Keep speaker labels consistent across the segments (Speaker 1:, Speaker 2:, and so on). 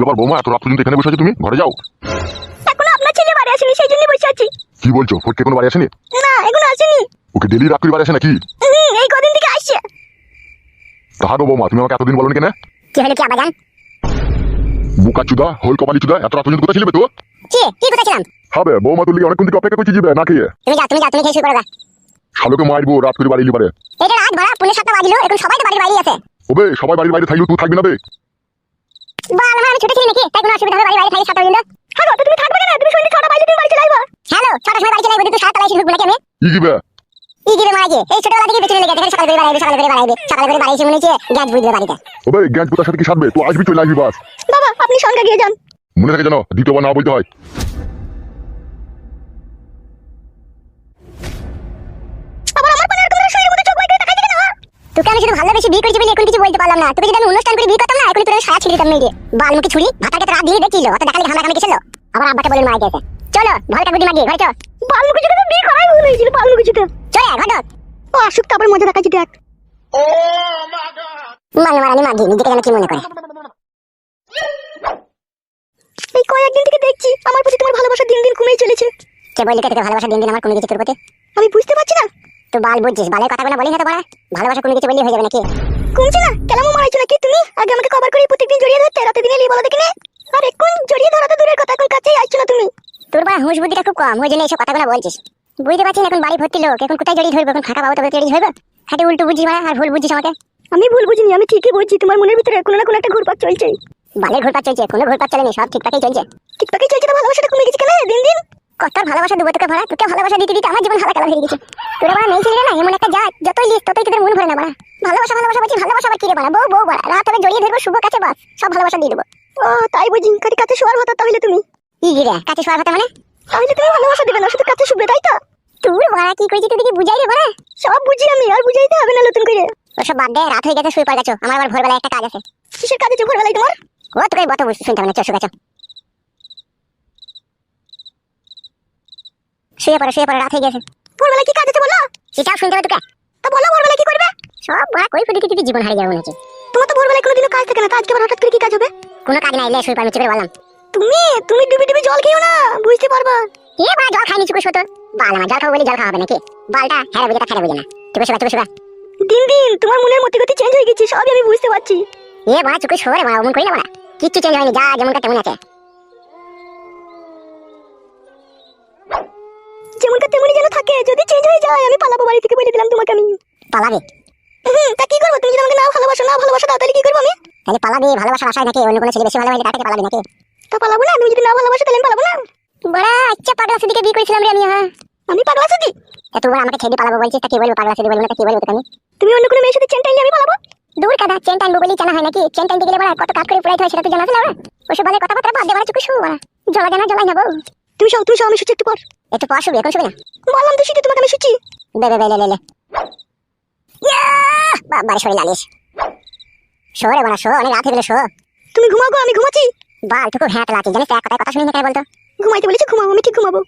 Speaker 1: ব্যাপার বৌমা, এত রাত পর্যন্ত এখানে বসে আছো তুমি? ঘরে যাও।
Speaker 2: এখনো আপনার ছেলে বাড়ি আসেনি, সেই জন্য বসে আছি।
Speaker 1: কি বলছো? ফটকে কোনো বাড়ি আসেনি?
Speaker 2: না, এখনো আসেনি।
Speaker 1: ওকে ডেলি রাত করে বাড়ি আসে নাকি?
Speaker 2: এই কদিন থেকে আসছে।
Speaker 1: তাহাগো বৌমা, তুমি আমাকে এতদিন বলোনি কেন?
Speaker 2: কি হলো কি আবাজান?
Speaker 1: বুকা চুদা, হোল কপালি চুদা, এত রাত পর্যন্ত কোথায় ছিলে তো?
Speaker 2: কি কোথায় ছিলাম?
Speaker 1: হবে বৌমা, তুই অনেকক্ষণ থেকে অপেক্ষা করছি যাবে না খেয়ে।
Speaker 2: তুমি যাও, তুমি খেয়ে শুয়ে পড়ো।
Speaker 1: শালোকে মারবো রাত করে বাড়ি এলি পারে।
Speaker 2: এটা রাত ভরা পুনে 7টা বাজলো, এখন সবাই তো বাড়ির বাইরে আছে।
Speaker 1: ওবে সবাই বাড়ির বাইরে থাকলেও তুই থাকবি না বে?
Speaker 2: বাল, আমি ছোট ছিলি নাকি? তাই কোনো অসুবিধা হবে বাড়ির বাইরে থাকি 7টা পর্যন্ত? হ্যাঁ তো তুমি থাকবে না, তুমি সন্ধ্যে 6টা বাজলে তুমি বাড়ি চলে আইবা। হ্যালো, 6টার সময় বাড়ি চলে আইবা, তুই 7টা লাইসি ঢুকবো নাকি আমি?
Speaker 1: ই দিবে
Speaker 2: ই দিবে মারাজে, এই ছোটবেলা থেকে বেঁচে লেগে থাকে, সকালে করে বাড়াইবে, সকালে করে বাড়াইবে, সকালে করে বাড়ি এসে মনে হচ্ছে গ্যাস বুঝবে বাড়িতে।
Speaker 1: ওবে গ্যাস পুতার সাথে কি সাধবে? তুই আসবি চলে আসবি বাস।
Speaker 2: বাবা আপনি সঙ্গে গিয়ে যান।
Speaker 1: মনে থাকে জানো, দ্বিতীয়বার না বলতে হয়।
Speaker 2: তোকে আমি শুধু ভালোবেসে বিয়ে করেছি বলে এখন কিছু বলতে পারলাম না। তোকে যদি আমি অনুষ্ঠান করে বিয়ে করতাম না, এখন তোর সারা ছিঁড়ে দিতাম মেয়ে। বাল মুখে ছুরি, ভাতাকে তো রাত দিয়ে দেখছিল, অত দেখালে ঘামা ঘামে গেছিল। আবার আব্বাকে বলে মারা গেছে। চলো ভলটা গুটি মাগিয়ে ঘরে চল। বাল মুখে ছুরি তো বিয়ে করাই ভুল হয়েছিল, বাল মুখে ছুরি। চলে ঘর ঢোক। ও আসুক তারপর মজা দেখাচ্ছি দেখ। ও মাই গড, মানে মারানি মাগি নিজেকে যেন কি মনে করে। এই কয়েকদিন থেকে দেখছি আমার প্রতি তোমার ভালোবাসা দিন দিন কমেই চলেছে। কে বললি তোকে ভালোবাসা দিন দিন আমার কমে গেছে তোর প্রতি? আমি বুঝতে পারছি না। তো বাল বুঝছিস, বালের কথা বলে না তো বলা, ভালোবাসা কমে গেছে বললেই হয়ে যাবে নাকি? কমছে না, কেলামও মারাইছো নাকি তুমি? আগে আমাকে কভার করে প্রত্যেকদিন জড়িয়ে ধরতে, রাতে দিনে লিয়ে বলো দেখি না। আর এখন জড়িয়ে ধরা তো দূরের কথা, এখন কাছেই আসছো না তুমি। তোর বা হুঁশ বুদ্ধিটা খুব কম, ওই জন্য এইসব কথাগুলো বলছিস। বুঝতে পারছিস না এখন বাড়ি ভর্তি লোক, এখন কোথায় জড়িয়ে ধরবো? এখন ফাঁকা পাবো তবে জড়িয়ে ধরবো? হাতে উল্টো বুঝিস মারা, আর ভুল বুঝিস আমাকে। আমি ভুল বুঝিনি, আমি ঠিকই বলছি। তোমার মনের ভিতরে কোনো না কোনো একটা ঘুরপাক চলছে। বালের ঘুরপাক চলছে? কোনো ঘুরপাক চলেনি, সব ঠিকঠাকই চলছে। ঠিকঠাকই চলছে তো ভালোবাসাটা কমে গেছে কেন দিন দিন? কত ভালোবাসা দেবো তোকে ভরা, তোকে ভালোবাসা দিতে দিতে আমার জীবন হালাকালা হয়ে গেছে। তোরা বড় মেয়ে ছিলি না, এমন একটা যা যতই লিস ততই তোদের মন ভরে না বড়া। ভালোবাসা ভালোবাসা বলছি, ভালোবাসা আবার কি রে বড়া? বউ বউ বড়া, রাত হবে জড়িয়ে ধরবো, শুভ কাছে বাস, সব ভালোবাসা দিয়ে দেবো। ও তাই বুঝি, কাছে শোয়ার কথা তাহলে তুমি? কি রে কাছে শোয়ার কথা মানে? তাহলে তুমি ভালোবাসা দেবে না, শুধু কাছে শুবে তাই তো? তুই বড়া কি কইছিস তুই? কি বুঝাই রে বড়া? সব বুঝি আমি, আর বুঝাইতে হবে না নতুন করে। ওসব বাদ দে, রাত হয়ে গেছে, শুয়ে পড়ে গেছো। আমার আবার ভোরবেলায় একটা কাজ আছে। কিসের কাজ আছে ভোরবেলায় তোমার? ও তোকে বত বুঝতে শুনতে হবে না, চল শুয়ে গেছো। শুয়ে পড়ে, রাত হয়ে গেছে। ভোরবেলা কি কাজ আছে বলো? সেটাও শুনতে হবে তোকে। তা বলো ভোরবেলা কি করবে? সব বড়া কই ফেলে দিতে জীবন হারিয়ে যাবে নাকি? তোমার তো ভোরবেলা কোনোদিনও কাজ থাকে না, আজকে আবার হঠাৎ করে কি কাজ হবে? কোনো কাজ নাই, লে শুয়ে পড়ে চেপে বললাম। তুমি ডুবি ডুবি জল খেও না, বুঝতে পারবা। কে বড়া জল খাই নিচু করে শোতো? বাল আমার জল খাবো বলে জল খাওয়া হবে নাকি? বালটা হেরে বুঝে তা ফেরে বুঝে না। চুপে শুবা। দিন দিন তোমার মনের মতি গতি চেঞ্জ হয়ে গেছে, সবই আমি বুঝতে পারছি। বড়া চুপে শোরে বড়া, অমন করি না বড়া। কিচ্ছু চেঞ্জ হয়নি, যা যেমনটা তেমন আছে। যেমনটা তেমনই যেন থাকে, যদি চেঞ্জ হয়ে যায় আমি পালাবো বাড়ি থেকে, বলে দিলাম তোমাকে আমি। পালাবে? তা কি করবো? তুমি যদি আমাকে না ভালোবাসা দাও তাহলে কি করবো আমি? তাহলে পালাবে ভালোবাসার আশায় নাকি? অন্য কোনো ছেলে বেশি ভালোবাসে তাকে পালাবে নাকি? তা পালাবো না, তুমি যদি না ভালোবাসো তাহলে আমি পালাবো না। বড়া আচ্ছা, পাগলা সুদিকে বিয়ে করেছিলাম রে আমি। হ্যাঁ আমি পাগলা সুদি? এত বড় আমাকে ছেড়ে পালাবো বলছিস, তা কি বলবো? পাগলা সুদি বলবো না তা কি বলবো তুমি? তুমি অন্য কোনো মেয়ের সাথে চেন টাইলে আমি পালাবো? দূর কাদা, চেন টাইনবো বলেই জানা হয় নাকি? চেন টাইনতে গেলে বড়া কত কাজ করে পুরাইতে হয় সেটা তো জানা আছে না? ওসব বলে কথাবার্তা বাদ দে বড়া, চুপে শু বড়া। জ্বলা জানা জ্বলাই নেবো। তুমি সব আমি শুচ্ছি, একটু পর শুবি, এখন শুবি না? বললাম তো শীতে তোমাকে আমি শুচ্ছি। লে বাবারে শরীর লালিস। শোরে বড়া শো, অনেক রাত হয়ে গেলে শো। তুমি ঘুমাও গো, আমি ঘুমাচ্ছি। বাল টুকু ভ্যাট লাগছে, জানিস এক কথা শুনি না কেন বলতো? ঘুমাইতে বলেছি, ঘুমাও, আমি ঠিক ঘুমাবো।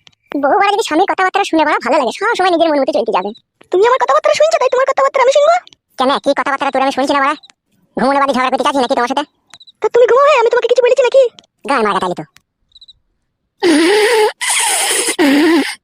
Speaker 2: বউ বড়া যদি স্বামীর কথাবার্তা শুনে বড়া ভালো লাগে, সব সময় নিজের মন মতো চলতে যাবে। তুমি আমার কথাবার্তা শুনছো তাই তোমার কথাবার্তা আমি শুনবো কেন? কি কথাবার্তা তোর আমি শুনছি না বড়া? ঘুমোনো বাদে ঝগড়া করতে চাচ্ছি নাকি তোমার সাথে? তা তুমি ঘুমাও, আমি তোমাকে কিছু বলেছি নাকি? গায়ে মারা তাইলে তো।